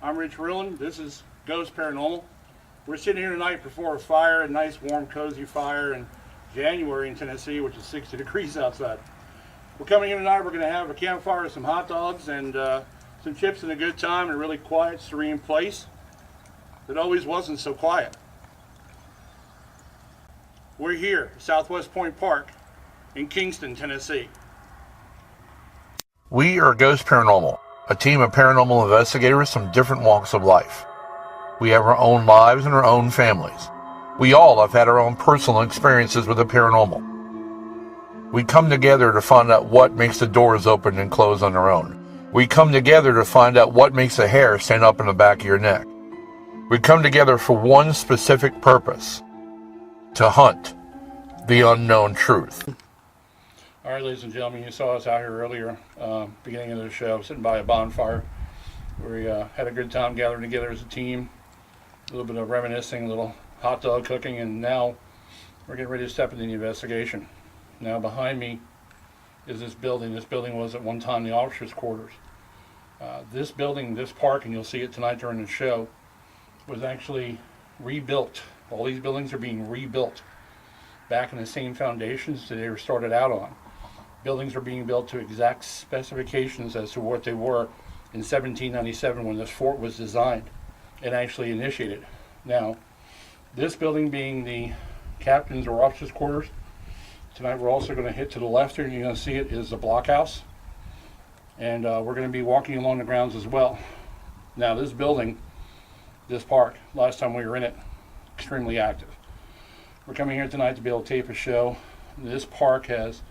I'm Rich Rulin. This is Ghost Paranormal. We're sitting here tonight before a fire, a nice, warm, cozy fire in January in Tennessee, which is 60 degrees outside. We're coming in tonight. We're going to have a campfire, some hot dogs, and some chips and a good time in a really quiet, serene place that always wasn't so quiet. We're here, Southwest Point Park in Kingston, Tennessee. We are Ghost Paranormal, a team of paranormal investigators from different walks of life. We have our own lives and our own families. We all have had our own personal experiences with the paranormal. We come together to find out what makes the doors open and close on their own. We come together to find out what makes the hair stand up in the back of your neck. We come together for one specific purpose: to hunt the unknown truth. All right, ladies and gentlemen, you saw us out here earlier, beginning of the show, sitting by a bonfire. We had a good time gathering together as a team, a little bit of reminiscing, a little hot dog cooking, and now we're getting ready to step into the investigation. Now behind me is this building. This building was at one time the officers' quarters. This building, this park, and you'll see it tonight during the show, was actually rebuilt. All these buildings are being rebuilt back in the same foundations that they were started out on. Buildings are being built to exact specifications as to what they were in 1797 when this fort was designed and actually initiated. Now, this building being the captain's or officers' quarters, tonight we're also going to hit to the left here, and you're going to see it is the blockhouse. And we're going to be walking along the grounds as well. Now, this building, this park, last time we were in it, extremely active. We're coming here tonight to be able to tape a show. This park has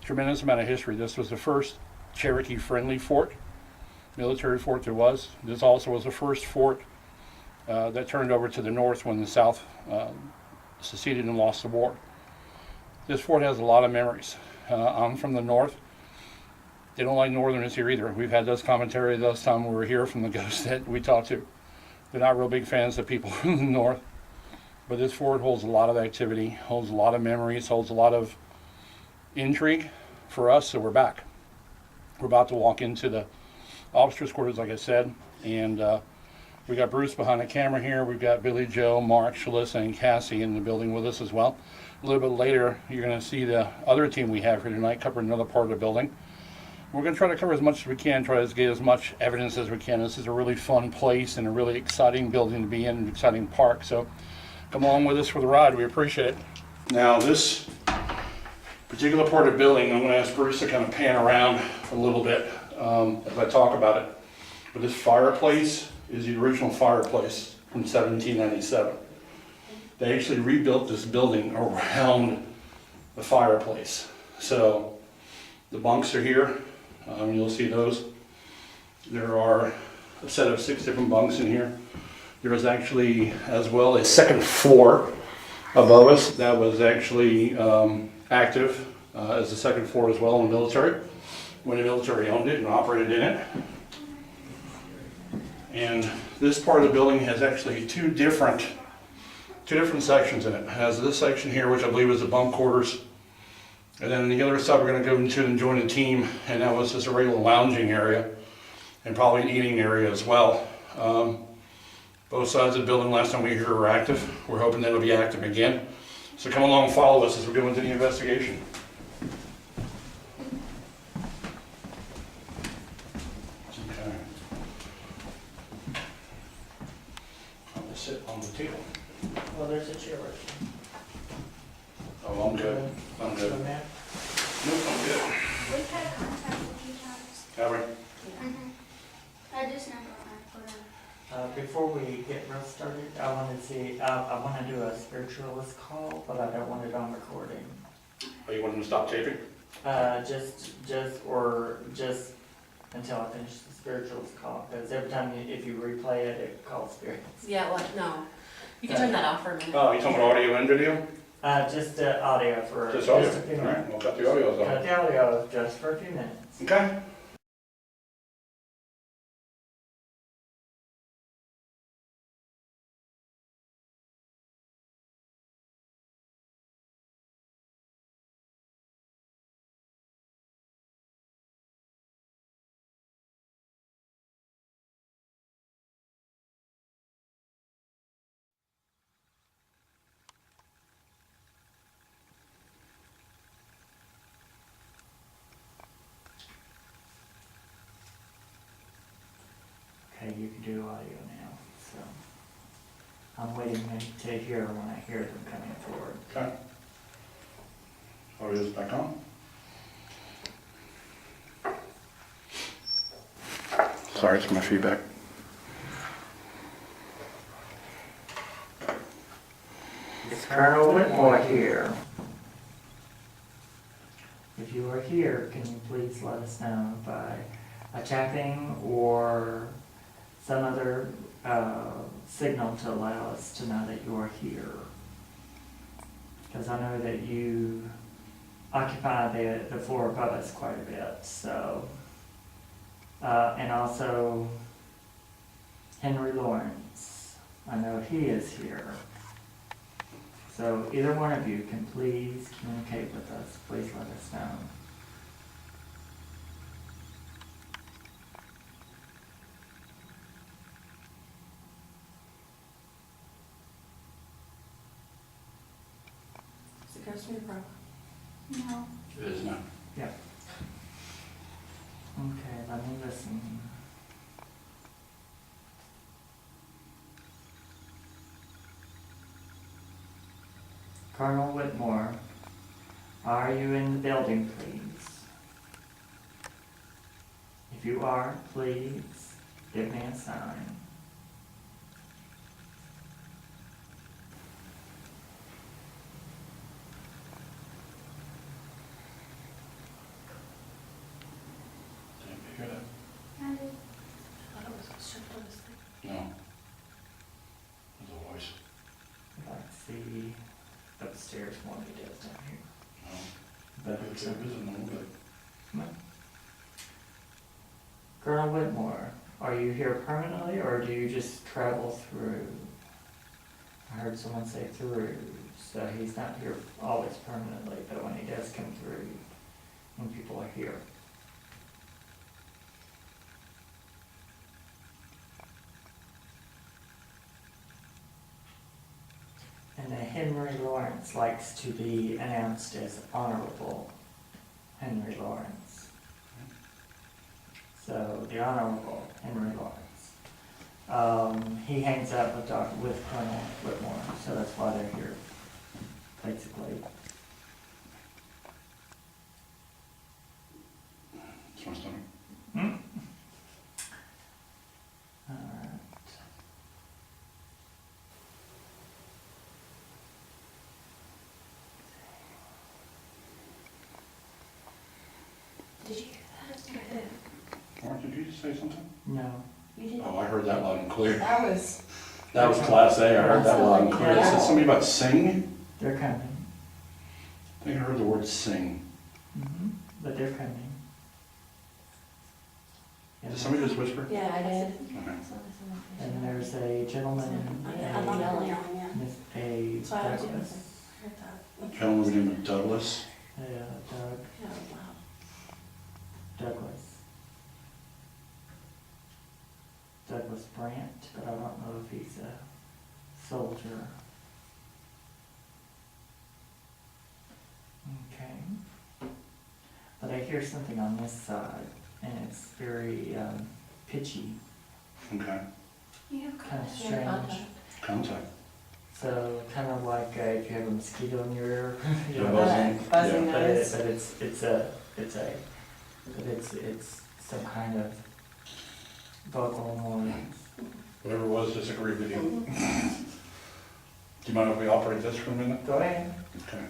a tremendous amount of history. This was the first Cherokee-friendly fort, military fort there was. This also was the first fort that turned over to the north when the South seceded and lost the war. This fort has a lot of memories. I'm from the north. They don't like northerners here either. We've had those commentary last time we were here from the ghosts that we talked to. They're not real big fans of people from the north. But this fort holds a lot of activity, holds a lot of memories, holds a lot of intrigue for us, so we're back. We're about to walk into the officers' quarters, like I said, and we got Bruce behind the camera here. We've got Billy, Joe, Mark, Shalissa, and Cassie in the building with us as well. A little bit later, you're going to see the other team we have here tonight covering another part of the building. We're going to try to cover as much as we can, try to get as much evidence as we can. This is a really fun place and a really exciting building to be in, an exciting park. So come along with us for the ride. We appreciate it. Now, this particular part of the building, I'm going to ask Bruce to kind of pan around a little bit as I talk about it. But this fireplace is the original fireplace from 1797. They actually rebuilt this building around the fireplace. So the bunks are here. You'll see those. There are a set of 6 different bunks in here. There was actually, as well, a second floor above us that was actually active as the second floor as well in the military, when the military owned it and operated in it. And this part of the building has actually two different sections in it. It has this section here, which I believe is the bunk quarters. And then the other side we're going to go into and join the team, and that was just a regular lounging area and probably an eating area as well. Both sides of the building last time we were here were active. We're hoping that'll be active again. So come along and follow us as we go into the investigation. Okay. I'm going to sit on the table. Well, there's a chair right there. Oh, I'm good. I'm good. So, Matt? Nope, I'm good. We've had contact with you guys. Have we? I just never put on. Before we get real started, I want to see, I want to do a spiritualist call, but I don't want it on recording. Oh, you want them to stop taping? Just until I finish the spiritualist call, because every time if you replay it, it calls spirits. Yeah, well, no. You can turn that off for a minute. Oh, you talking about audio and video? Just audio for Just audio? a few All minutes. right, we'll cut the audios off. Cut the audio just for a few minutes. Okay. Okay, you can do audio now, so. I'm waiting to hear when I hear them coming forward. Okay. Audio's back on. Sorry, it's my feedback. It's Colonel Whitmore here. If you are here, can you please let us know by a tapping or some other signal to allow us to know that you are here? Because I know that you occupy the floor above us quite a bit, so. And also Henry Lawrence, I know he is here. So either one of you can please communicate with us, please let us know. Is it goes to the pro? No. It is now. Yep. Okay, let me listen. Colonel Whitmore, are you in the building, please? If you are, please give me a sign. Did you hear that? I did. I thought it was stripped of his thing. No. There's a voice. Let's see upstairs more details down here. No. But It's it's a little bit. Colonel Whitmore, are you here permanently or do you just travel through? I heard someone say through, so he's not here always permanently, but when he does come through, when people are here. And Henry Lawrence likes to be announced as Honorable Henry Lawrence. So the Honorable Henry Lawrence. He hangs out with Colonel Whitmore, so that's why they're here, basically. It's my stomach. All right. Did you hear that? I did. Mark, did you just say something? No. You did? Oh, I heard that loud and clear. That was. That was Class A, I heard that loud and clear. It said something about sing. They're coming. I think I heard the word sing. But they're coming. Did somebody just whisper? Yeah, I did. Okay. And there's a gentleman, I'm not yelling. a So I was Douglas, heard that. Gentleman named Douglas. Doug, Yeah, wow. Douglas Brandt, but I don't know if he's a soldier. Okay. But I hear something on this side, and it's very pitchy, Okay. You have kind of contact. strange. Contact. So kind of like if you have a mosquito in your ear. you Yeah, know, buzzing. Buzzing Yeah. noise. But it's some kind of vocal noise. Whatever it was, disagree with you. Do you mind if we operate this for a minute? Go ahead. Okay.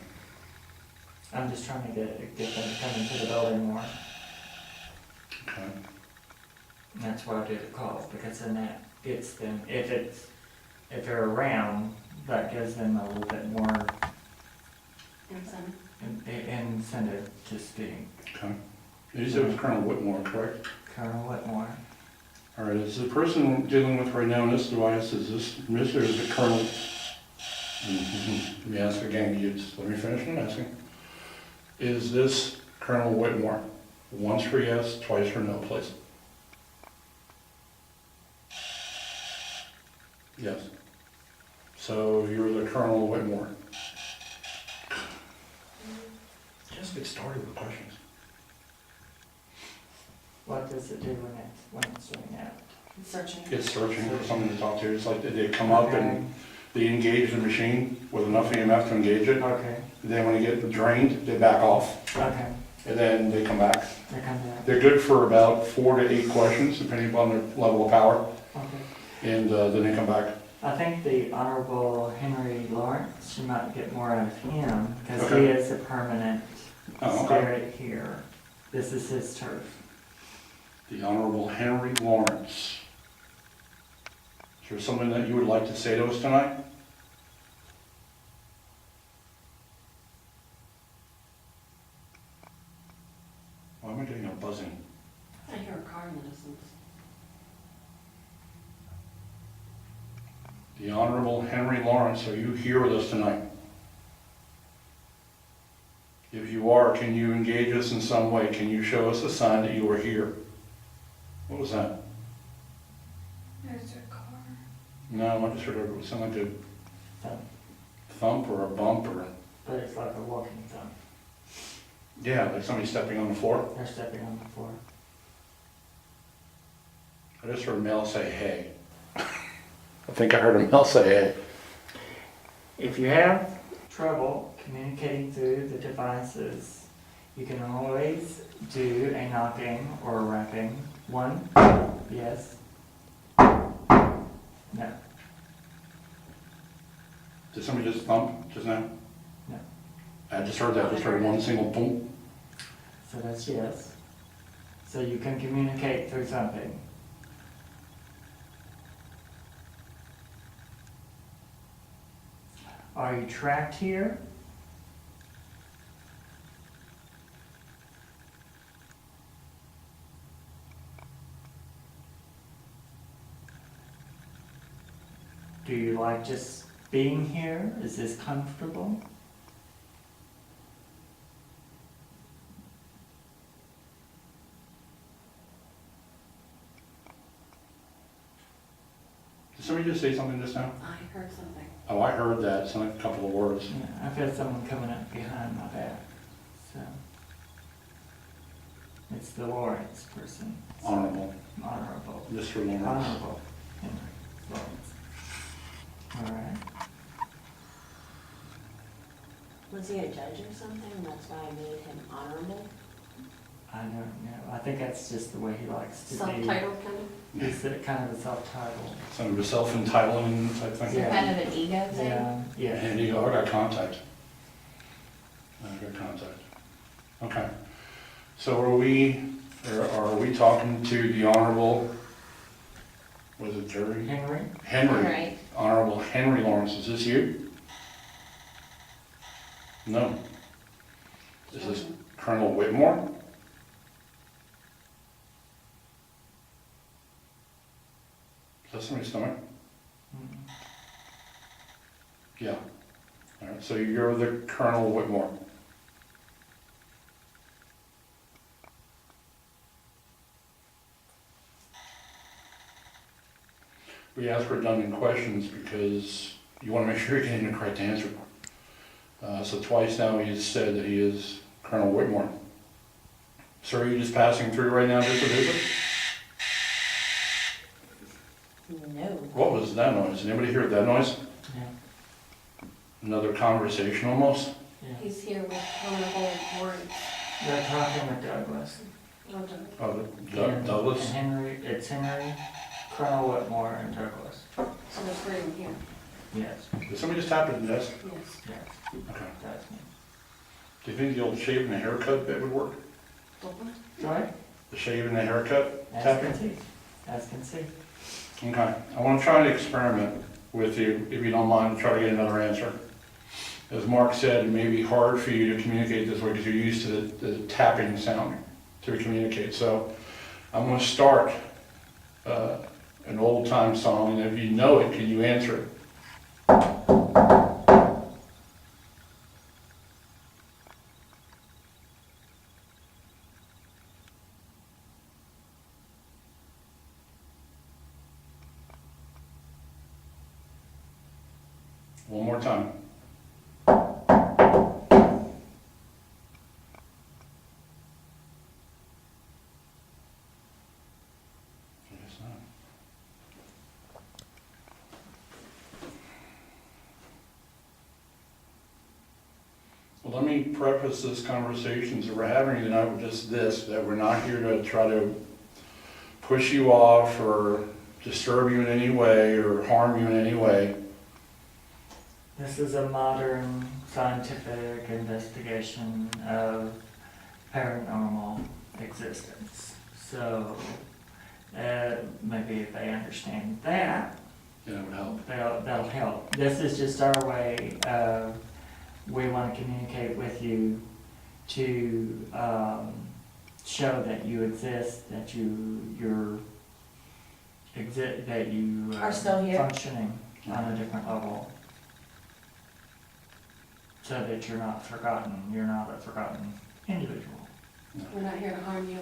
I'm just trying to get them to come into the building more. Okay. And that's why I do the call, because then that gets them, if they're around, that gives them a little bit more incentive to speak. Okay. You said it was Colonel Whitmore, correct? Colonel Whitmore. All right, is the person we're dealing with right now on this device, is this Mr. or is it Colonel? Let me ask again, you just let me finish what I'm asking. Is this Colonel Whitmore? Once for yes, twice for no, please. Yes. So you're the Colonel Whitmore. Just get started with questions. What does it do when it's doing that? searching. It's searching for someone to talk to. It's like they come up and they engage the machine with enough EMF to engage it. Okay, Then when they get drained, they back off, okay, and then they come back. they come back, They're good for about 4 to 8 questions, depending upon their level of power, okay. and then they come back. I think the Honorable Henry Lawrence, you might get more out of him, because he Okay. is a permanent Oh, okay. spirit here. This is his turf. The Honorable Henry Lawrence. Is there something that you would like to say to us tonight? Why am I getting a buzzing? I hear a car in the distance. The Honorable Henry Lawrence, are you here with us tonight? If you are, can you engage us in some way? Can you show us a sign that you are here? What was that? There's a car. No, I just heard it sounded like a Thump. thump or a bump or, But it's like a walking thump. yeah, like somebody stepping on the floor. They're stepping on the floor. I just heard Mel say, hey. I think I heard Mel say, hey. If you have trouble communicating through the devices, you can always do a knocking or a rapping. 1, yes. No, Did somebody just thump just now? no. I just heard that, I just heard one single boom. So that's yes. So you can communicate through thumping. Are you trapped here? Do you like just being here? Is this comfortable? Did somebody just say something just now? I heard something. Oh, I heard that, it sounded like a couple of words. Yeah, I feel someone coming up behind my back, so. It's the Lawrence person. Honorable, Honorable. Mr. Lawrence. Honorable Henry Lawrence. All right. Was he a judge or something? That's why I made him honorable? I don't know. I think that's just the way he likes to be. Self-titled kind of? He's kind of a self-titled. Kind of a self-entitling type thing. Yeah. Kind of an ego thing? Yeah. And you go, I got contact. I got contact. Okay. So are we talking to the Honorable, was it jury? Henry? Henry. Right. Honorable Henry Lawrence, is this you? No. Is this Colonel Whitmore? Is that somebody's stomach? Mm. Yeah. All right, so you're the Colonel Whitmore. We ask redundant questions because you want to make sure you're getting the correct answer. So twice now he has said that he is Colonel Whitmore. Sir, are you just passing through right now just to visit? No. What was that noise? Did anybody hear that noise? Yeah. Another conversation almost? Yeah. He's here with honorable Lawrence. They're talking with Douglas. Oh, Doug. Oh, And Douglas? Henry, it's Henry, Colonel Whitmore, and Douglas. So there's 3 of them here. Yes, Did somebody just tap at the desk? Yes. yes, Okay. that's me. Do you think the old shave and the haircut bit would work? Douglas? Joy? The shave and the haircut As tapping? can see. As can see. Okay. I want to try to experiment with you, if you don't mind, to try to get another answer. As Mark said, it may be hard for you to communicate this way because you're used to the tapping sound to communicate. So I'm going to start an old time song, and if you know it, can you answer it? One more time. Yes, me preface this conversations that we're having tonight with just this, that we're not here to try to push you off or disturb you in any way or harm you in any way. This is a modern scientific investigation of paranormal existence. So, maybe if they understand that, Yeah, it would help. that'll help. This is just our way of, we want to communicate with you to show that you exist, that you're Are still here. functioning on a different level. So that you're not forgotten, you're not a forgotten individual. We're not here to harm you,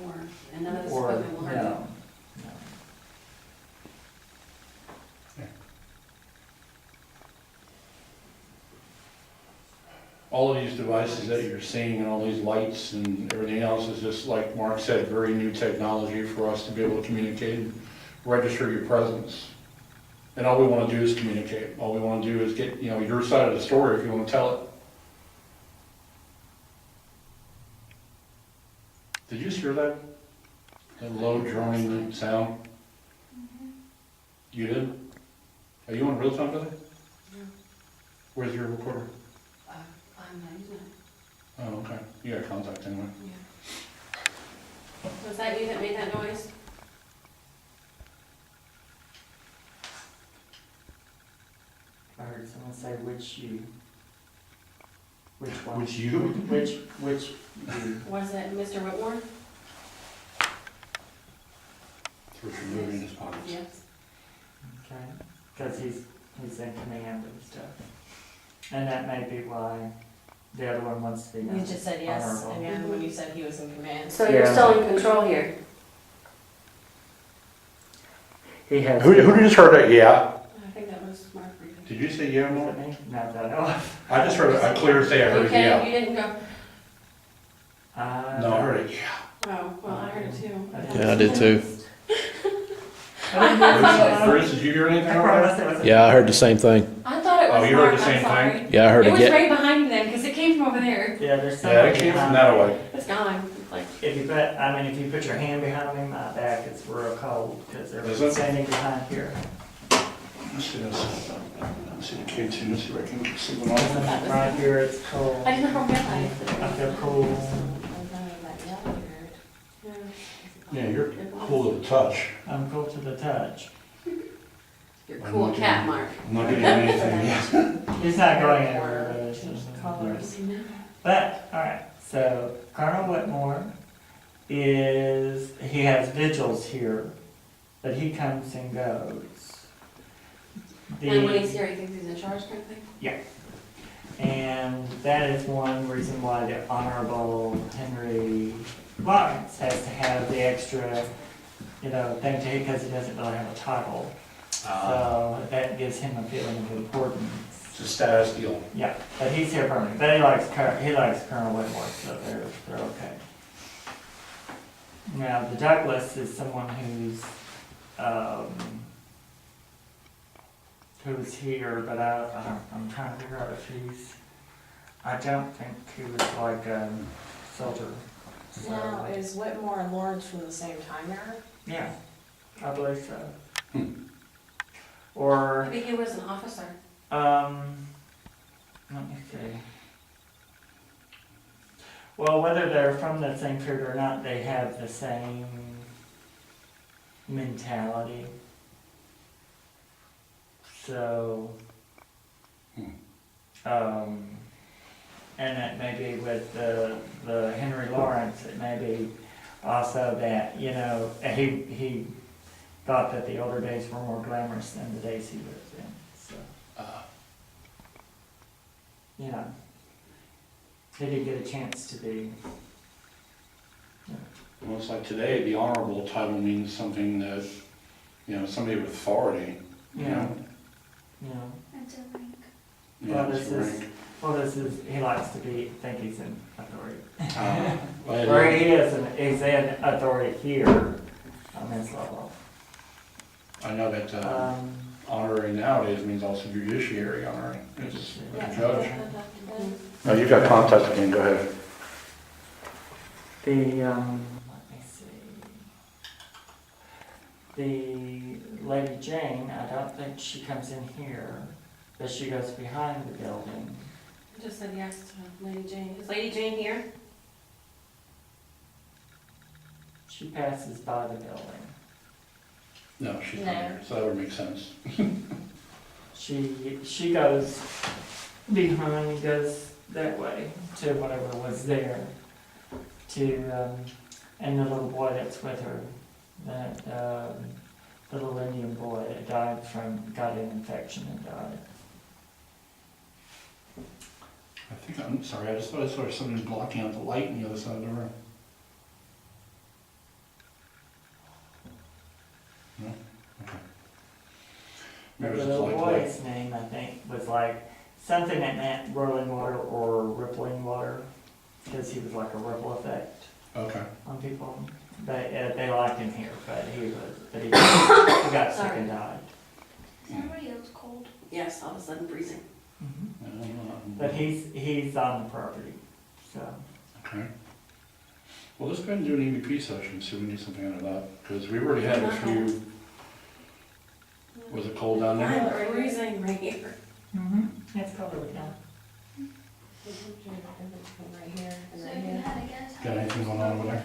and none of this Or, equipment will hurt you. no. All of these devices that you're seeing and all these lights and everything else is just, like Mark said, very new technology for us to be able to communicate and register your presence. And all we want to do is communicate. All we want to do is get, your side of the story if you want to tell it. Did you just hear that? That low droning sound? You did? Are you on real time today? No. Where's your recorder? I'm not using it. Oh, okay. You got contact anyway. Yeah. Was that you that made that noise? I heard someone say, which you? Which one? Which you? Which you? Was it Mr. Whitmore? Through your moving his pockets. Yes. Okay, because he's in command and stuff. And that may be why the other one wants to be You just said yes honorable. again when you said he was in command. So you're Yeah. still in control here? He has. Who just heard that? Yeah. I think that was Mark Reed. Did you say yeah, Was Mark? it me? Not that I know of. I just heard a clear say I heard Okay, yeah. you didn't go, No, I heard it yeah. oh, well, I heard it too. Yeah, I did too. Bruce, did you hear anything I over promise there? it was. Yeah, I heard the same thing. I thought it was Oh, you heard Mark, the same I'm sorry. thing? Yeah, I heard It it was get. right behind you then, because it came from over there. Yeah, there's Yeah, somebody it came from behind that me. way. It's gone, it's like, If you put, if you put your hand behind me, my back is real cold because Is they're it? standing behind here. Let's see this. Let's see the K2, let's see if I can get something on. That was- Right here, it's cold. I didn't realize that it I was. feel cool. Yeah, you're cool to the touch. I'm cool to the touch. You're a cool cat, Mark. I'm not getting anything yet. He's not going anywhere, but it's just. Colors. But, alright, so Colonel Whitmore he has vigils here, but he comes and goes. And when he's here, he thinks he's in charge kind of thing? And that is one reason why the Honorable Henry Lawrence has to have the extra, thing to him, because he doesn't really have a title. So that gives him a feeling of importance. It's a status deal. Yeah, but he's here permanently. But he likes Colonel Whitmore, so they're okay. Now, the Douglas is someone who's here, but I'm trying to figure out if I don't think he was like a soldier. So, Now, is Whitmore and Lawrence from the same time era? yeah, I believe so. Or, Maybe he was an officer. let me see. Well, whether they're from the same period or not, they have the same mentality. So, and it may be with the Henry Lawrence, it may be also that, he thought that the older days were more glamorous than the days he lived in, so. He didn't get a chance to be. Well, it's like today, the honorable title means something that, somebody with authority. you Yeah. know? Yeah. It's a rank. Yeah, Well, it's this is, he likes to think he's in authority. Well, Or he's in authority here on this level. I know that honorary nowadays means also judiciary honorary. It's a judge. Mhm. No, you've got contact again, go ahead. The, let me see. The Lady Jane, I don't think she comes in here, but she goes behind the building. I just said yes to Lady Jane. Is Lady Jane here? She passes by the building. No, she's not No. here, so that would make sense. She goes behind, goes that way to whatever was there. And the little boy that's with her, that, the little Indian boy that got an infection and died. I think, I'm sorry, I just thought I saw something blocking out the light on the other side of the room. No? Okay. But Maybe the it's little just light. boy's name, I think, was like something that meant whirling water or rippling water, because he was like a ripple effect Okay. on people. They liked him here, but he got sick and died. Everybody else cold. Yes, all of a sudden freezing. I don't know. But he's on the property, so. Okay. Well, let's go ahead and do an EVP session, see if we need something out of that, because we've already had a few, was it cold down there? I'm freezing right here. That's probably done. Right here and So right you here. had a guess. Got anything going on over there?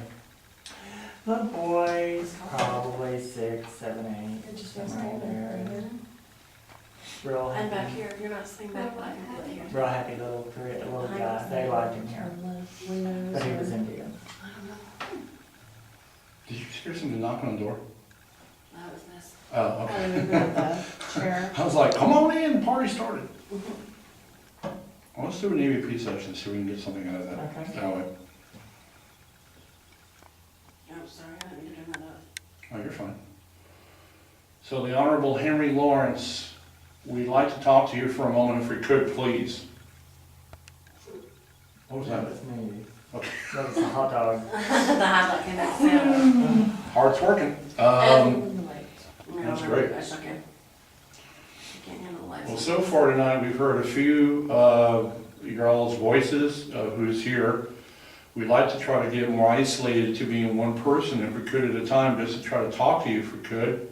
The boy's probably 6, 7, 8, It just somewhere feels in cold right there. here. Real And back happy, here, you're not sitting back, but I can put it here. real happy little guy. They liked him here, but he was Indian. I don't know. Did you hear somebody knocking on the door? That was this. Oh, I okay. remember the chair. I was like, come on in, the party started. Well, let's do an EVP session, see if we can get something out of that. Okay. That way. Oh, sorry, I didn't mean to turn that up. Oh, you're fine. So the Honorable Henry Lawrence, we'd like to talk to you for a moment if we could, please. What was That that? was me. Okay. That was a hot dog. The hot dog came back down. Heart's working. That's great. I shook it. I can't handle the lights. Well, so far tonight, we've heard a few of your all's voices of who's here. We'd like to try to get more isolated to being one person if we could at a time, just to try to talk to you if we could.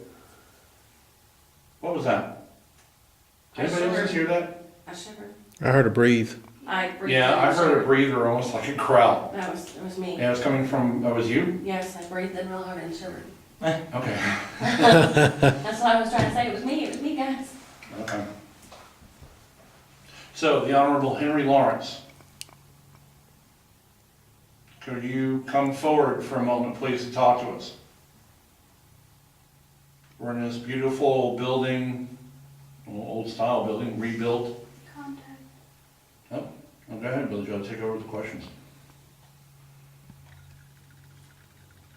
What was that? Did anybody else just hear that? I shivered. I heard her breathe. I breathed. Yeah, and I heard a shivered. breather almost like a crowd. That was, it was me. And it was coming from, that was you? Yes, I breathed in real hard and shivered. Okay. That's what I was trying to say. It was me, guys. Okay. So, the Honorable Henry Lawrence. Could you come forward for a moment, please, to talk to us? We're in this beautiful building, old style building, rebuilt. Contact. Oh, go ahead, Billy Joe, take over the questions.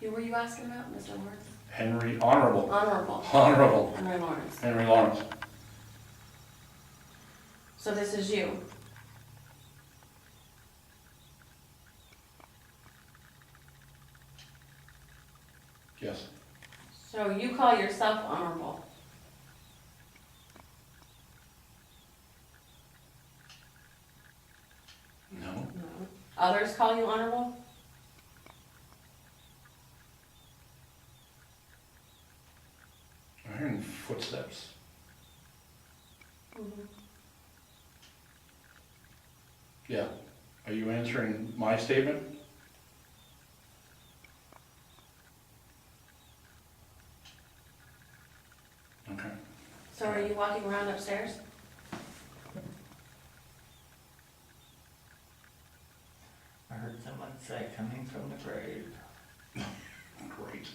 Who were you asking about, Mr. Lawrence? Henry, Honorable Honorable. Honorable. Henry Lawrence. Henry Lawrence. So this is you. Yes. So you call yourself honorable. No. No. Others call you honorable? I'm hearing footsteps. Mm-hmm. Yeah. Are you answering my statement? Okay. So are you walking around upstairs? I heard someone say coming from the grave. Great.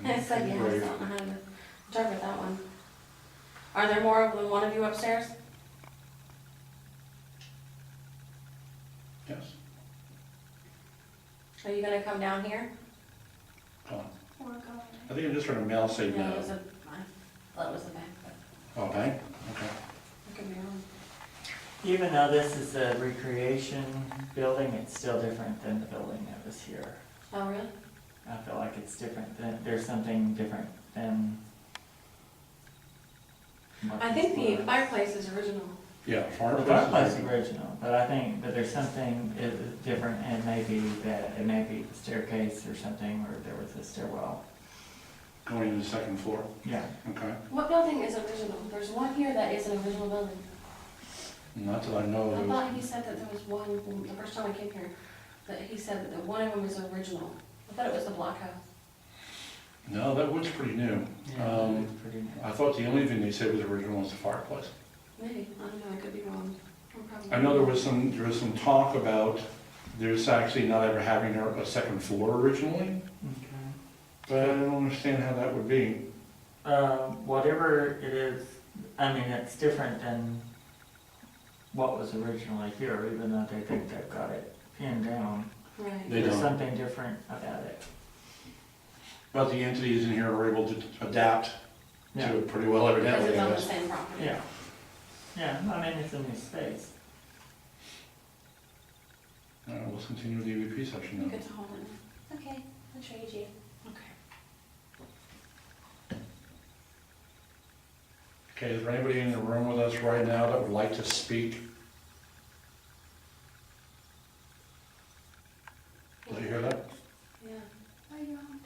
I said yes, I don't know how to interpret that one. Are there more than one of you upstairs? Yes. Are you gonna come down here? Go on. Or going. I think I just heard a male say No, no. it was a, I thought it was a bank, but Oh, okay. Okay. I could be wrong. Even though this is a recreation building, it's still different than the building that was here. Oh, really? I feel like it's different, there's something different than I think the fireplace is original. Yeah, The fireplace. fireplace is original, but I think that there's something different, and maybe that, it may be the staircase or something, or there was a stairwell. Going to the second floor, Yeah. okay. What building is original? There's one here that is an original building. Not that I know I of. thought he said that there was one, the first time I came here, that he said that one of them was original. I thought it was the blockhouse. No, that wood's pretty new. Yeah, it's pretty nice. I thought the only thing they said was original was the fireplace. Maybe, I don't know, I could be wrong. I'm probably I know there wrong. was some talk about there's actually not ever having a second floor originally, Okay. but I don't understand how that would be. Whatever it is, I mean, it's different than what was originally here, even though they think they've got it pinned down. Right. They There's don't. something different about it. But the entities in here are able to adapt Yeah. to it pretty well Because evidently, it's I on the guess. same property. Yeah. Yeah, I mean, it's a new space. Let's continue with the EVP section You now. get to hold it. Okay, I'll trade you. Okay. Okay, is there anybody in the room with us right now that would like to speak? Did you hear that? Yeah. Are you on?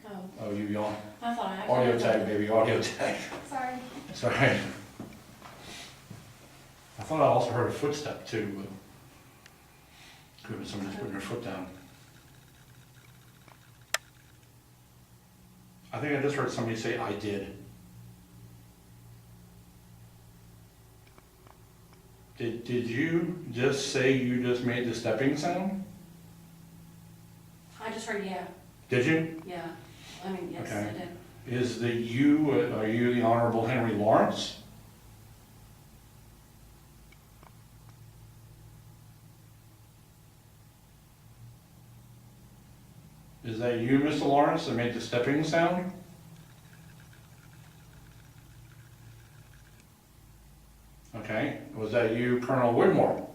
Oh, Oh, you yawn. I thought I actually. Audio tag, baby, audio tag. Sorry. Sorry. I thought I also heard a footstep too, but could have been somebody just putting their foot down. I think I just heard somebody say, "I did." Did you just say you just made the stepping sound? I just heard yeah, Did you? yeah. I mean, yes, I Okay. did. Is the you, are you the Honorable Henry Lawrence? Is that you, Mr. Lawrence, that made the stepping sound? Okay, was that you, Colonel Whitmore?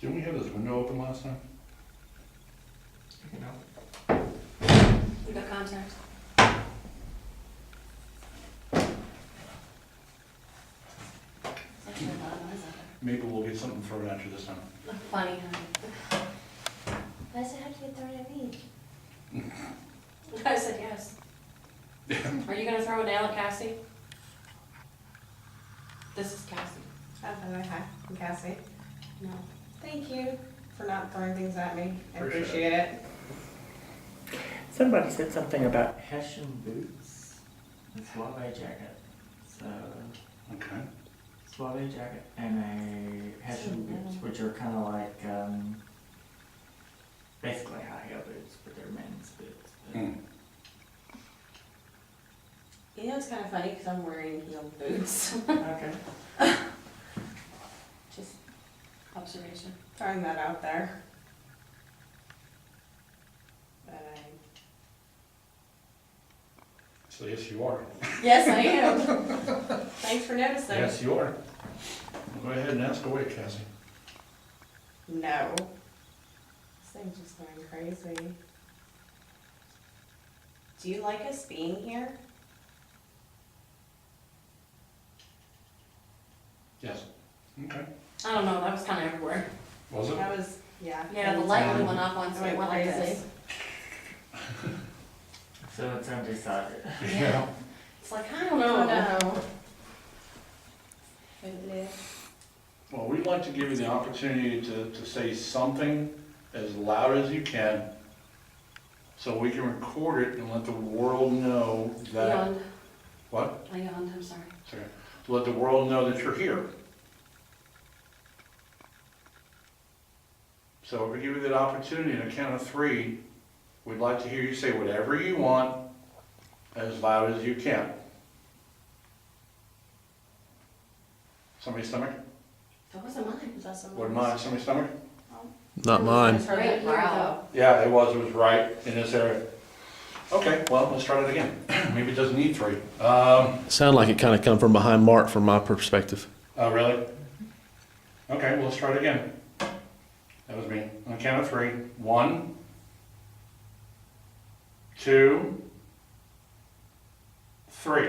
Didn't we have this window open last time? You know? We got contact. It's actually a lot of noise out Maybe we'll get something thrown at you this time. there. Funny, huh? Why does it have to get thrown at me? I said yes. Are you gonna throw it down at Cassie? This is Cassie. Hi, I'm Cassie. No. Thank you for not throwing things at me. I Appreciate appreciate it. Somebody said something about Hessian boots and suave jacket. So, Okay. suave jacket and a Hessian boots, which are kind of like, basically high heel boots, but they're men's boots. Hmm. You know, it's kind of funny because I'm wearing heeled boots. Okay. Just observation. Throwing that out there. But So yes, you are. Yes, I am. thanks for noticing. Yes, you are. Go ahead and ask away, Cassie. No. This thing's just going crazy. Do you like us being here? Yes. Okay. I don't know, that was kind of everywhere. Was it? That was, yeah. Yeah, the light really went off once, and it went like this. So it's undecided. Yeah. It's like, I don't Oh, know. no. But it is. Well, we'd like to give you the opportunity to say something as loud as you can, so we can record it and let the world know I that, yawned. what? I yawned, I'm sorry. Sorry. To let the world know that you're here. So if we give you that opportunity in a count of 3, we'd like to hear you say whatever you want as loud as you can. Somebody's stomach? That wasn't mine. Was that someone What, else? mine? Somebody's stomach? Not mine. Just heard Right that here, growl. Yeah, it was right in this area. Okay, well, let's try that again. Maybe it doesn't need 3. Sound like it kind of come from behind Mark from my perspective. Oh, really? Okay, well, let's try it again. That was me. On the count of three. 1, 2, 3.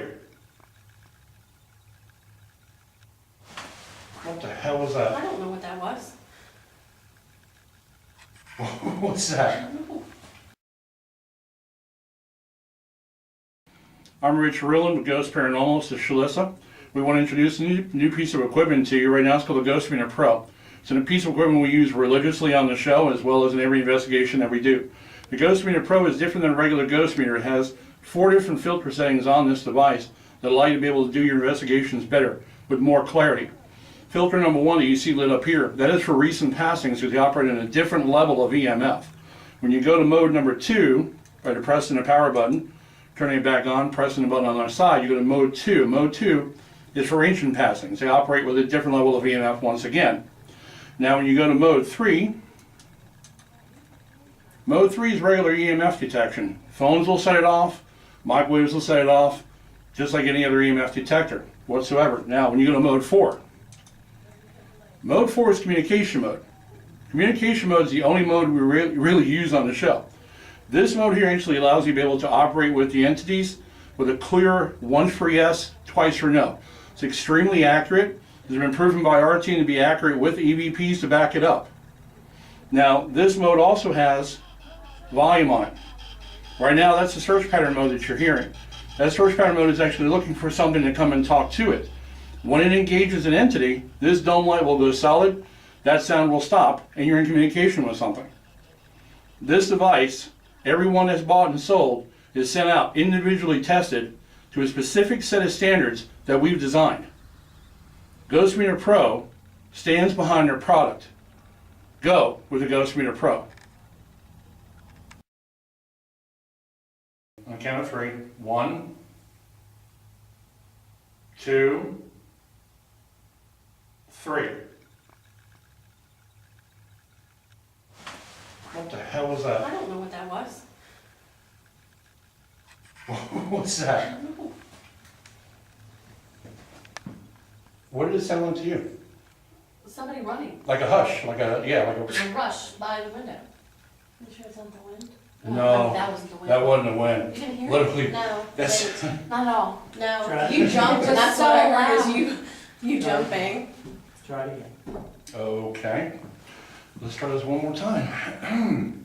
What the hell was I that? don't know what that was. What's that? I'm Rich Rilland with Ghost Paranormal. This is Shalissa. We want to introduce a new piece of equipment to you. Right now it's called the Ghost Meter Pro. It's a piece of equipment we use religiously on the show as well as in every investigation that we do. The Ghost Meter Pro is different than a regular ghost meter. It has 4 different filter settings on this device that allow you to be able to do your investigations better with more clarity. Filter number 1 that you see lit up here, that is for recent passings because they operate in a different level of EMF. When you go to mode number 2, by depressing the power button, turning it back on, pressing the button on the other side, you go to mode 2. Mode 2 is for ancient passings. They operate with a different level of EMF once again. Now when you go to mode 3 is regular EMF detection. Phones will set it off, microwaves will set it off, just like any other EMF detector whatsoever. Now when you go to mode 4 is communication mode. Communication mode is the only mode we really use on the show. This mode here actually allows you to be able to operate with the entities with a clear once for yes, twice for no. It's extremely accurate. It's been proven by our team to be accurate with EVPs to back it up. Now, this mode also has volume on it. Right now, that's the search pattern mode that you're hearing. That search pattern mode is actually looking for something to come and talk to it. When it engages an entity, this dome light will go solid, that sound will stop, and you're in communication with something. This device, everyone that's bought and sold, is sent out individually tested to a specific set of standards that we've designed. Ghost Meter Pro stands behind their product. Go with the Ghost Meter Pro. On the count of 3. 1, 2, 3. What the hell was I that? don't know what that was. What's that? What did it sound like to you? Somebody running. Like a hush, like a A rush by the window. You sure it's not the wind? No, That wasn't the wind. that wasn't a wind. You didn't hear Literally, it? No. that's Wait, not at all. No. Try. You jumped, and that's So what I heard loud. is you jumping. Let's try it again. okay. Let's try this one more time.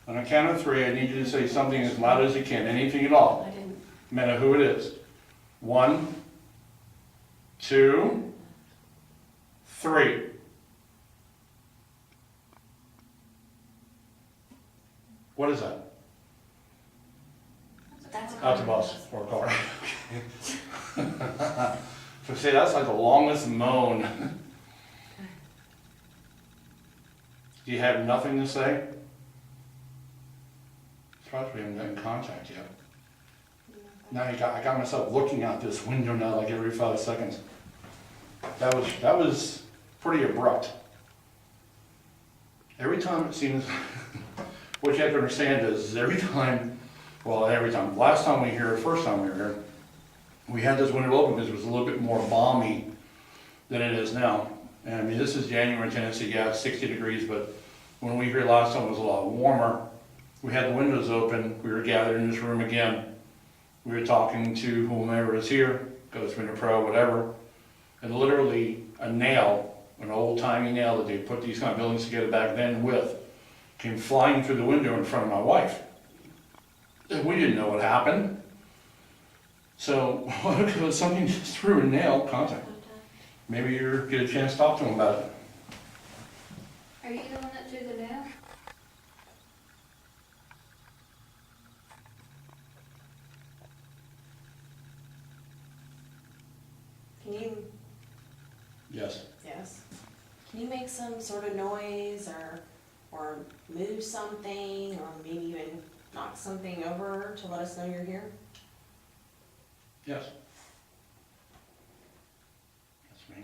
On a count of 3, I need you to say something as loud as you can, anything at all, I didn't. no matter who it is. 1, 2, 3. What is that? That's a That's a bus or a car. So see, that's like the longest moan. Do you have nothing to say? Surprised we haven't gotten in contact yet. Now I got myself looking out this window now like every 5 seconds. That was pretty abrupt. Every time it seems, what you have to understand is every time, last time we were here, first time we were here, we had this window open because it was a little bit more balmy than it is now. And I mean, this is January in Tennessee, yeah, it's 60 degrees, but when we were here last time it was a lot warmer. We had the windows open, we were gathered in this room again. We were talking to whomever is here, Ghost Meter Pro, whatever, and literally a nail, an old-timey nail that they put these kind of buildings together back then with, came flying through the window in front of my wife. And we didn't know what happened. So, something just threw a nail, contact. Maybe you get a chance to talk to him about it. Are you the one that threw the nail? Can you, Yes. yes, can you make some sort of noise or move something or maybe even knock something over to let us know you're here? Yes. That's me.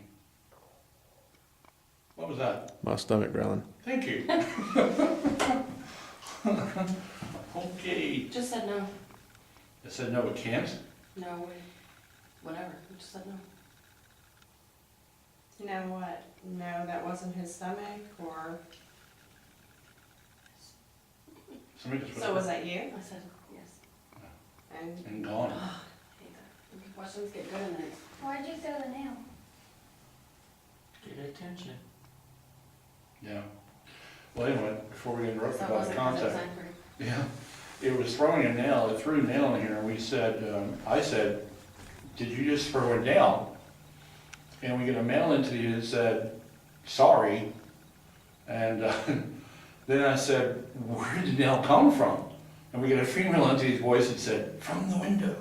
What was that? My stomach growling. Thank you. Okay. Just said no. It said no, it can't. No, whatever. It just said no. You know what? No, that wasn't his stomach, or Somebody just So was whispered. that you? I said, yes. And And gone. Hate that. The questions get good in there. Why'd you throw the nail? Get attention. Yeah. Well, anyway, before we get interrupted That by the wasn't because it was contact. angry. Yeah, it was throwing a nail, it threw a nail in here, and we said, I said, did you just throw a nail? And we get a mail entity that said, sorry. And then I said, where did the nail come from? And we get a female entity's voice that said, from the window.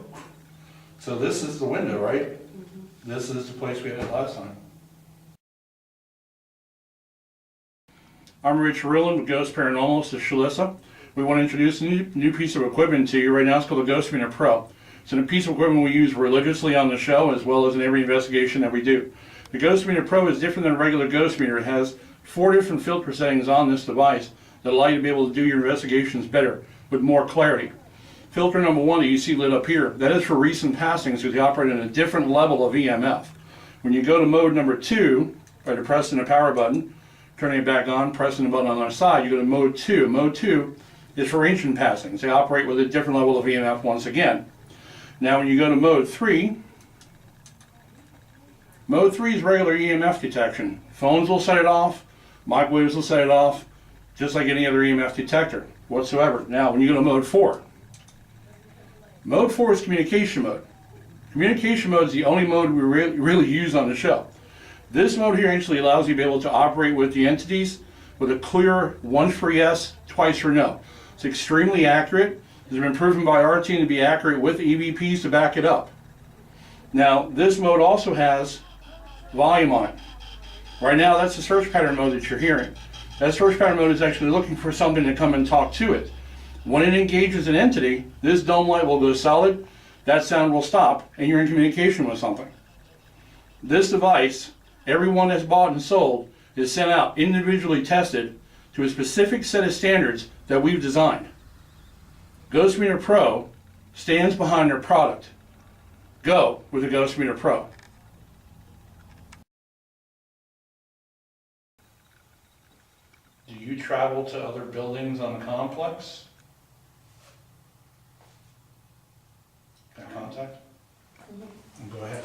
So this is the window, right? This is the place we had it last time. I'm Rich Rilland with Ghost Paranormal. This is Shalissa. We want to introduce a new piece of equipment to you right now. It's called the Ghost Meter Pro. It's a piece of equipment we use religiously on the show as well as in every investigation that we do. The Ghost Meter Pro is different than a regular ghost meter. It has 4 different filter settings on this device that allow you to be able to do your investigations better with more clarity. Filter number 1 that you see lit up here, that is for recent passings because they operate at a different level of EMF. When you go to mode number 2, by pressing the power button, turning it back on, pressing the button on the other side, you go to mode 2. Mode 2 is for ancient passings. They operate with a different level of EMF once again. Now when you go to mode 3 is regular EMF detection. Phones will set it off, microwaves will set it off, just like any other EMF detector whatsoever. Now when you go to mode 4 is communication mode. Communication mode is the only mode we really use on the show. This mode here actually allows you to be able to operate with the entities with a clear once for yes, twice for no. It's extremely accurate. It's been proven by our team to be accurate with EVPs to back it up. Now, this mode also has volume on it. Right now, that's the search pattern mode that you're hearing. That search pattern mode is actually looking for something to come and talk to it. When it engages an entity, this dome light will go solid, that sound will stop, and you're in communication with something. This device, everyone that's bought and sold, is sent out individually tested to a specific set of standards that we've designed. Ghost Meter Pro stands behind their product. Go with the Ghost Meter Pro. Do you travel to other buildings on the complex? Can I contact? Go ahead.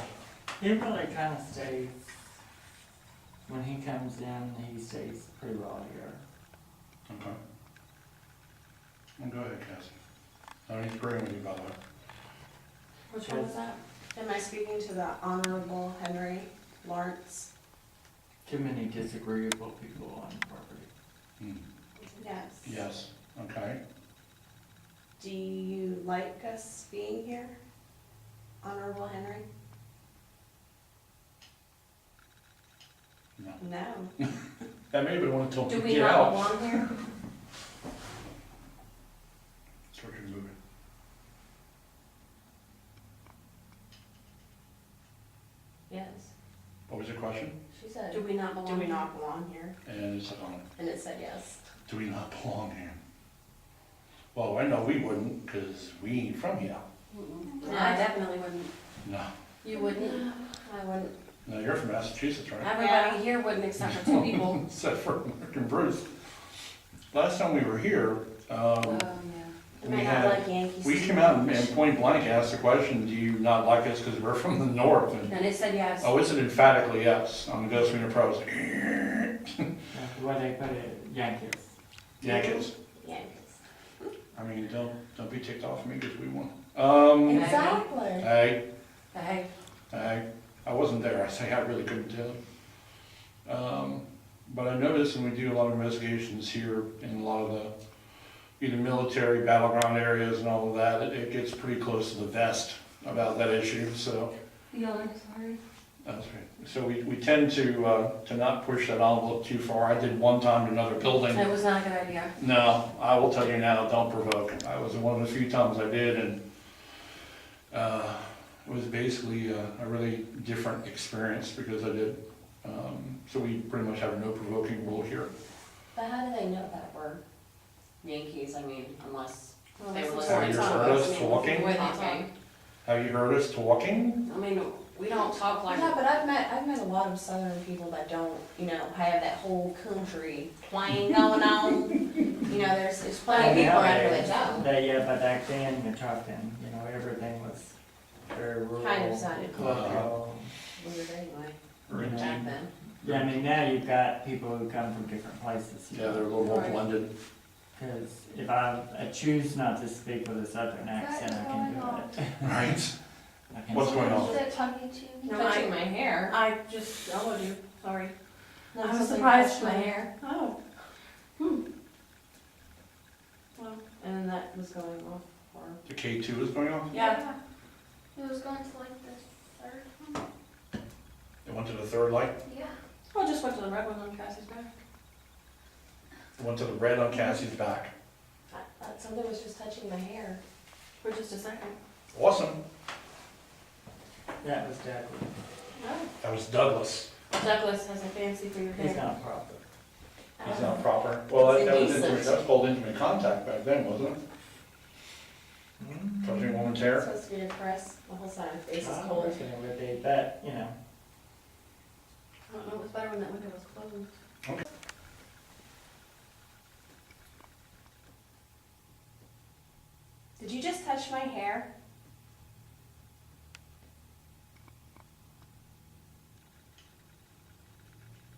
He really kind of stays, when he comes in, he stays pretty well here. Okay. Well, go ahead, Cassie. I need to bring with you, by the way. Which one was that? am I speaking to the Honorable Henry Lawrence? Too many disagreeable people on the property. Hmm. Yes. Yes, okay. Do you like us being here, Honorable Henry? No. No. That may have been one until Do we we get not out. belong here? Start your moving. Yes. What was your question? She said, Do we not belong do we here? not belong here? And it's, And it said yes. do we not belong here? Well, I know we wouldn't, because we ain't from here. Mm-mm. No, I definitely wouldn't. No. You wouldn't? I wouldn't. No, you're from Massachusetts, right? Everybody here wouldn't except for 2 people. Except for Mark and Bruce. Last time we were here, Oh, yeah. You We may had- not like Yankees. we came out and point blank asked the question, do you not like us because we're from the north? And, And it said yes. oh, it's an emphatically yes on the Ghost Meter Pro. It's like, Where they put it, Yankees. Yankees. Yankees. I mean, don't be ticked off at me because we won. Exactly. Hey, Hey, I wasn't there. I say I really couldn't tell. But I noticed when we do a lot of investigations here in a lot of the either military battleground areas and all of that, it gets pretty close to the vest about that issue. So Yelling, sorry. that's right. So we tend to not push that envelope too far. I did one time in another building. It was not a good idea. No, I will tell you now, don't provoke. I was one of the few times I did, and it was basically a really different experience because I did. So we pretty much have a no provoking rule here. But how do they know that we're Yankees? I mean, unless Well, they that's were the Have listening you to heard us. us talking? The way they Okay. talk. Have you heard us talking? I mean, we don't talk like. Yeah, but I've met a lot of Southern people that don't, have that whole country twang going on. You know, there's plenty of people around here that don't. Yeah, but back then, you're talking, you know, everything was very rural. Kind of sounded colloquial. weird anyway, You know, back then. Yeah, I mean, now you've got people who come from different places. Yeah, they're a little more Right. blended. Because if I choose not to speak with a southern accent, I can do it. Right. I can What's say going on? Is it talking to me? No, Touching my hair. I just followed you, sorry. No, I was something surprised touched my when- hair. Oh. Well, and then that was going off for. The K2 is going on? Yeah. It was going to like the third one. It went to the third light? Yeah. I just went to the red one on Cassie's back. It went to the red on Cassie's back. Something was just touching my hair. For just a second. Awesome. That was Douglas. That was Douglas. Douglas has a fancy for your He's hair. not proper. He's not proper. Well, that was Indecent. intimate, that was called intimate contact back then, wasn't it? Touching a woman's It's hair? supposed to be to caress the whole side of the face is I cold. reckon it would be, but, you know, I don't know, it was better when that window was closed. Did you just touch my hair?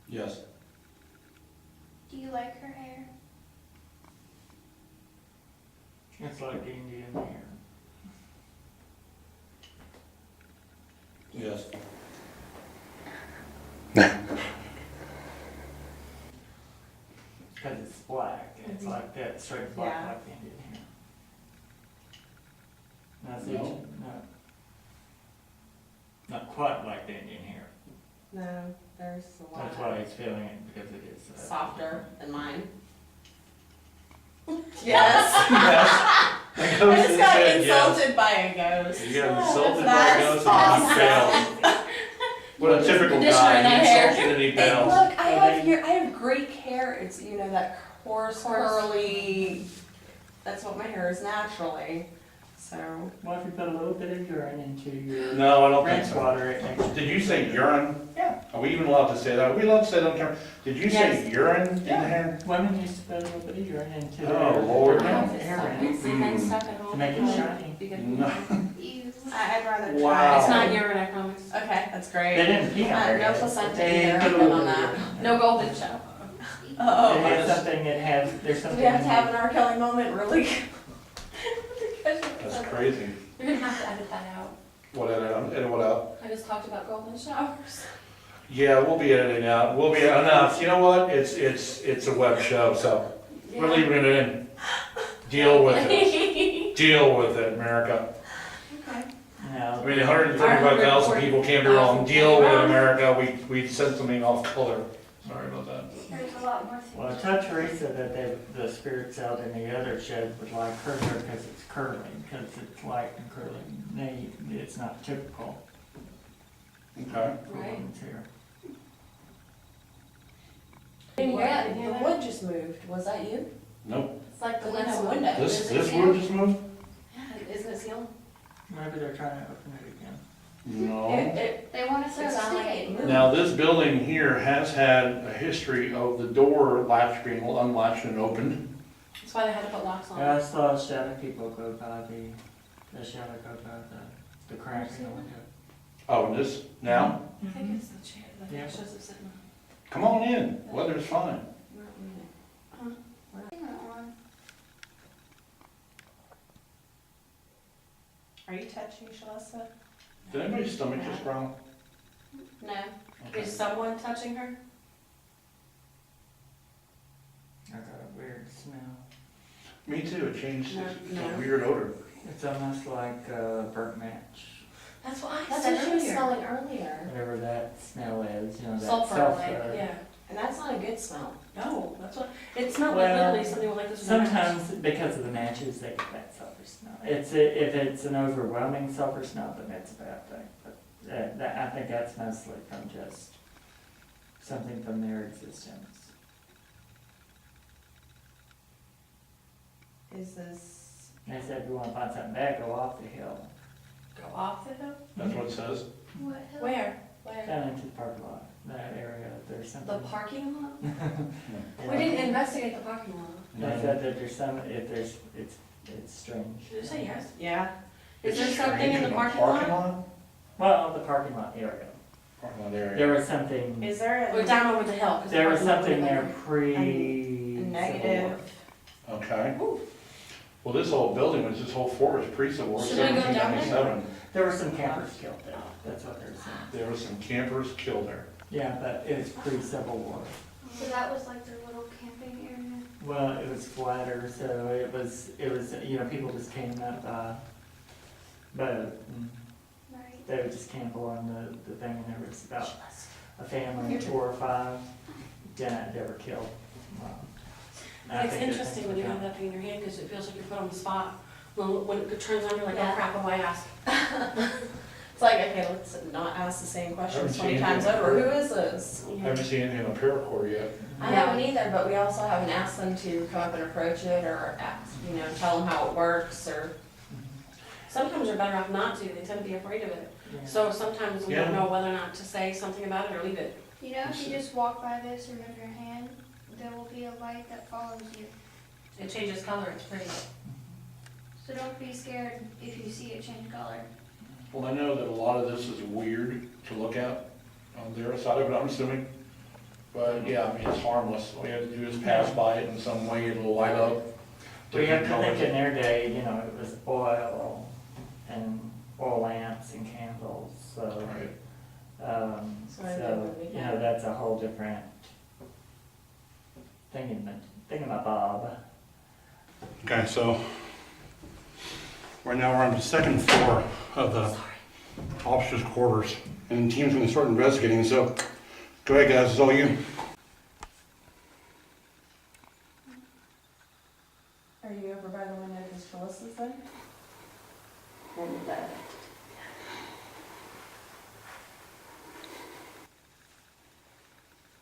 Yes. Do you like her hair? it's like Indian hair. Yes. Because it's black. It's like that, straight black Yeah. like Indian hair. That's No. no. Not quite like the Indian hair. No, there's a lot. That's why he's feeling it, because it is. Softer than mine. Yes. Yes. The I ghost just got said yes. insulted by a ghost. You got insulted by a That's ghost and you awesome. failed. What a typical Conditioner in guy, that he hair. insulted and he Hey, failed. look, I have great hair. It's, you know, that coarse, curly, that's what my hair is naturally. So, Well, if you put a little bit of urine into your No, I don't think rinse so. water, it makes. Did you say urine? Yeah. Are we even allowed to say that? Are we allowed to say that on camera? Did you say Yes. urine in the Yeah. hair? Women used to put a little bit of urine into Oh, their Lord. hair rinse See things stuck at home. to make it shiny. Because No. Ew. I'd rather try. Wow. it's not urine, I promise. Okay, that's They great. didn't pee on their No head. placenta They either, put a I'm little on bit of that. urine. No golden shower. Oh, They had yes. something that has, there's do something. we have to in have it. an R. Kelly moment, really? That's crazy. You're gonna have to edit that out. What edit what out? I just talked about golden showers. Yeah, we'll be editing out. We'll be enough. You know what? It's a web show, so we're leaving it in. Deal with it. Deal with it, America. Okay. No, I mean, 135,000 people can't be wrong. Deal with it, America. We said something off color. Sorry about that. There's a lot more things. well, tell Teresa that the spirits out in the other shed would like her hair because it's curly, because it's light and curly. It's not typical Okay. for Right. women's hair. Didn't hear that, didn't The hear that. wood just moved. Was that you? Nope. It's like the That's window. a window. This wood just moved? Yeah, isn't it sealed? Maybe they're trying to open it again. No. They want us to It sounded like it stay. moved. Now, this building here has had a history of the door latch being unlatched and opened. That's why they had to put locks on Yeah, I it. saw a shadow people go by the shadow go by the crack in the window. Oh, and this, now? I think it's the chair that Yeah. shows it sitting on. Come on in. Weather's fine. Are you touching Shalissa? Did anybody's stomach just growl? No. Okay. Is someone touching her? I got a weird smell. Me too. It changed. No, It's no. a weird odor. It's almost like a burnt match. That's what I That's said what she was earlier. smelling earlier. Whatever that smell is, you know, that Sulfur, sulfur. like, yeah. And that's not a good smell. No, that's what, it smelled like Well, literally something like this. in the house. Sometimes, because of the matches, they get that sulfur smell. If it's an overwhelming sulfur smell, then that's a bad thing. But I think that's mostly from just something from their existence. Is this, They said, if you wanna find something bad, go off the hill, Go off the hill? That's what it says. What hill? Where? Where? down into the parking lot, that area, there's something. The parking lot? Yeah. We didn't investigate the parking lot. I said that there's some, if there's, it's strange. Did you say yes? Yeah. Is there something in the parking lot? Well, the parking lot area. Parking lot area. There was something, Is there Or a down over the hill? 'cause the there was parking lot something would be there better. pre. negative? Okay. Ooh. Well, this whole building was, this whole floor was pre-Civil War, Should we go down there? 1797. There were some campers killed there, that's what they're saying. There were some campers killed there. Yeah, but it was pre-Civil War. So that was like their little camping area. Well, it was flatter, so it was, you know, people just came up, boat, and Right. they would just camp along the thing, and there was about a family of 4 or 5, they were killed. I It's think there's interesting things when you like have that thing in your hand, because it feels like you're put on the spot. When it turns on, you're like, oh Yeah. crap, what do I ask? It's like, okay, let's not ask the same question Haven't 20 seen times it. over. Who is this? I haven't seen anything on paracord yet. I haven't either, but we also haven't asked them to come up and approach it or ask, tell them how it works or. Sometimes you're better off not to, they tend to be afraid of it. Yeah. So sometimes we don't Yeah. know whether or not to say something about it or leave it. You know, if you just walk by this or move your hand, there will be a light that follows you. It changes color, it's pretty. So don't be scared if you see it change color. Well, I know that a lot of this is weird to look at on their side of it, I'm assuming. But yeah, I mean, it's harmless. All you have to do is pass by it in some way, it'll light up. We have to Different think in colors. their day, it was oil and oil lamps and candles, so, Right. that's a whole different thingamabob. Okay, so right now we're on the second floor of the officers' quarters, and the team's gonna start investigating, so go ahead, guys, it's all you. Are you over by the window because Phyllis is there?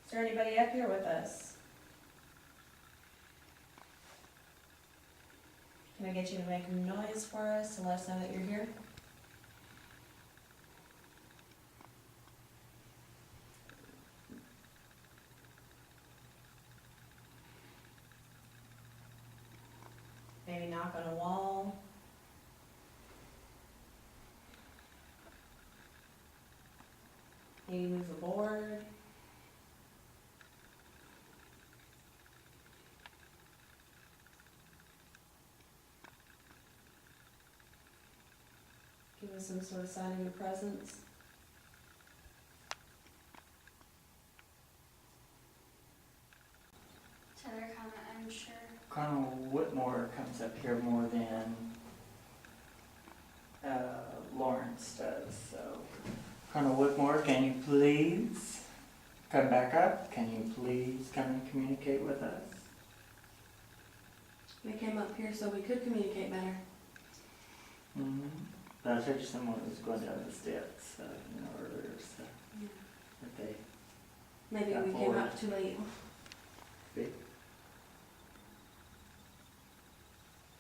Is there anybody up here with us? Can I get you to make a noise for us to let us know that you're here? Maybe knock on a wall. Maybe move the board. Give us some sort of sign of your presence. So they're kind of unsure. Colonel Whitmore comes up here more than Lawrence does, so. Colonel Whitmore, can you please come back up? Can you please come and communicate with us? They came up here so we could communicate better. Mm-hmm. But I told you someone was going down the steps, earlier, so. If they Maybe Got we came forward. up too late.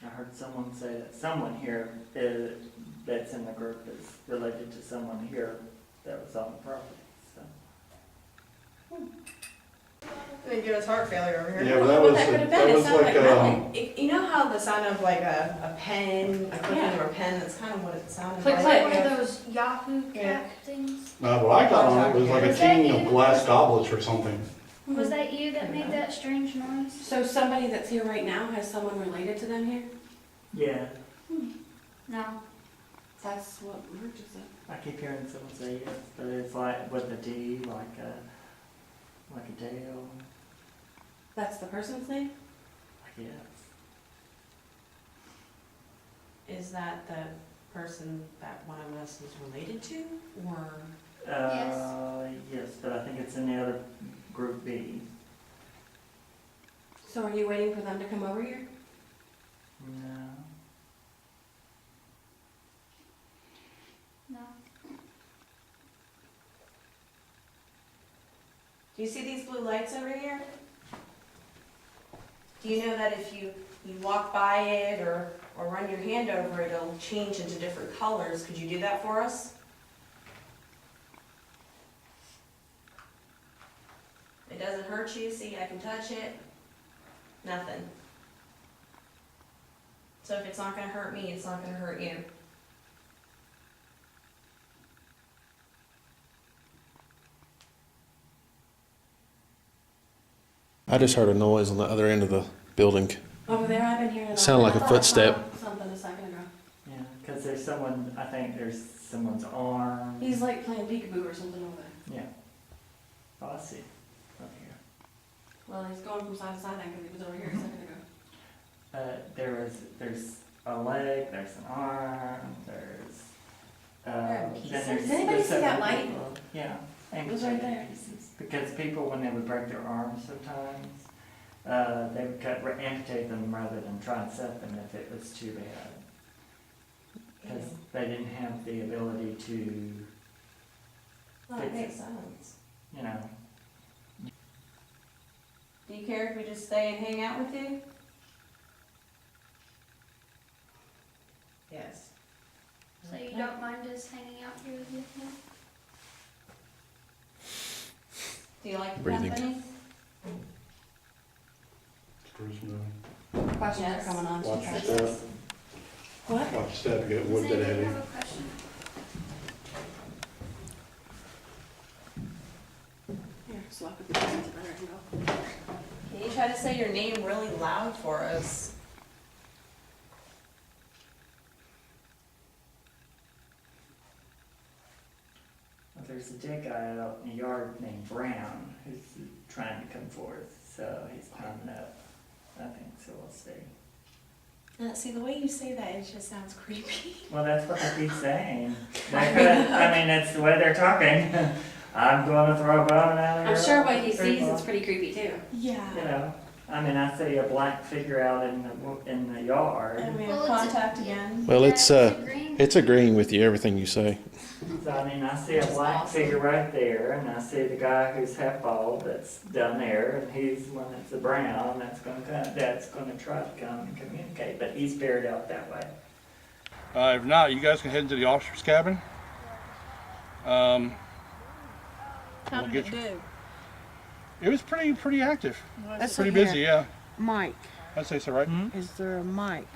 I heard someone say that someone here that's in the group is related to someone here that was on the property, so. They give us heart failure over here. Yeah, but that was, What could have that been, it was sounded like, nothing. You know how the sound of like a pen, a clicking of a pen, that's kind of what it sounded Click, like. click. One of those Yahoo Yeah. cap things. no, what I got on it was like a Was that team of you? glass goblets or something. Was that you that made that strange noise? So somebody that's here right now has someone related to them here? Yeah, No. That's what Marge just said. I keep hearing someone say yes, but it's like with a D, like a Dale, That's the person's name? I guess. Is that the person that one of us is related to, or? Yes, but I think it's in the other group B. So are you waiting for them to come over here? No. No. Do you see these blue lights over here? Do you know that if you walk by it or run your hand over it, it'll change into different colors? Could you do that for us? It doesn't hurt you, see, I can touch it. Nothing. So if it's not gonna hurt me, it's not gonna hurt you. I just heard a noise on the other end of the building. Over there, I've been hearing it. Sounded like a I thought I saw footstep. Something a second ago. Yeah, because there's someone, I think there's someone's arm. He's like playing peekaboo or something over there. Yeah. Oh, I see. Up here. Well, he's going from side to side then because he was over here a second ago. There's a leg, there's an arm, there's, There are then pieces. there's Does anybody the see that seven light? people. Yeah. It was right there. Pieces. Because people, when they would break their arms sometimes, they would amputate them rather than try and set them if it was too bad. Because they didn't have the ability to, Well, that makes sense. you know, Do you care if we just stay and hang out with you? Yes. So you don't mind us hanging out here with you? Do you like the Breathing. company? Questions Yes. are coming on. Watch She your says. step. What? Watch your step and get Does wood that anybody heavy. have a question? Here, swap it. That's a better angle. Can you try to say your name really loud for us? there's a dead guy out in the yard named Brown who's trying to come forth, so he's climbing up. I think so. We'll see. See, the way you say that, it just sounds creepy. Well, that's what they keep saying. I mean, it's the way they're talking. I'm going to throw a bone out of here. I'm sure what he sees is pretty creepy too. Yeah. You know, I mean, I see a black figure out in the yard. And we Well, have it's a- contact again. Well, Yeah, it's green. it's agreeing with you everything you say. So I mean, I see a black figure right there, and I see the guy who's half bald that's down there, and he's one that's a brown that's gonna try to come and communicate, but he's buried out that way. If not, you guys can head into the officer's cabin. How We'll did get it you- do? It was pretty active, Let's pretty see here. busy. Yeah, Mike, I'd say so, right? is there a mic?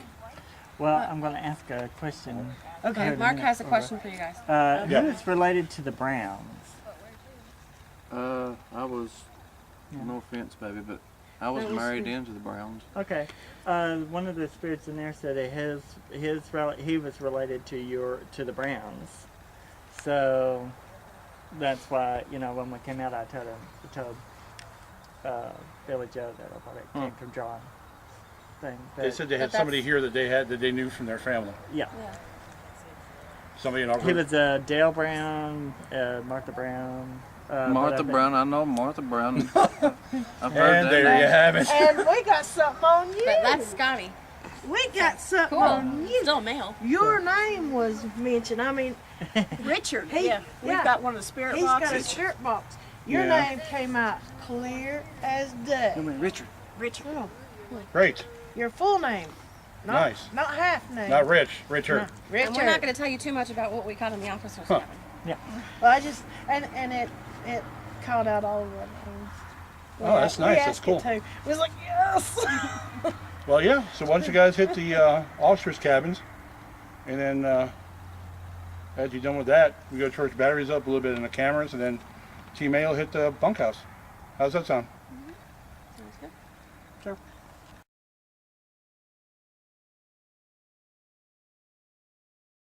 Well, I'm gonna ask a question. Okay, Here in a Mark minute, has a over. question for you guys. Yeah. Who's related to the Browns? I was, no offense, baby, but I was No, married listen. into the Browns. Okay, one of the spirits in there said that he was related to the Browns, so that's why when we came out, I told Billy Joe that I thought it came from John. Thing. They said they had But somebody that's- here that they knew from their family. Yeah, Somebody in our he group. was Dale Brown, Martha Brown. Martha Brown, I know Martha Brown. I've heard And that there name. you have it. And we got something on you. But that's Scotty. We got something Cool. on you. Still male. Your name was mentioned. I mean, Richard. He- Yeah. We've yeah. got one of the spirit he's got a boxes. spirit box. Your Yeah. name came out clear as day. Richard. Richard. Oh, Great, your full name. Not, Nice. Not half name. not Richard. Richard. And we're not going to tell you too much about what we caught in the officer's cabin. Well, I just and it called out all of the names. Oh, that's We nice. That's asked it cool. too. It was like yes. Well, yeah. So once you guys hit the officers' cabins, and then as you're done with that, we go charge batteries up a little bit in the cameras, and then Team A will hit the bunkhouse. How's that sound?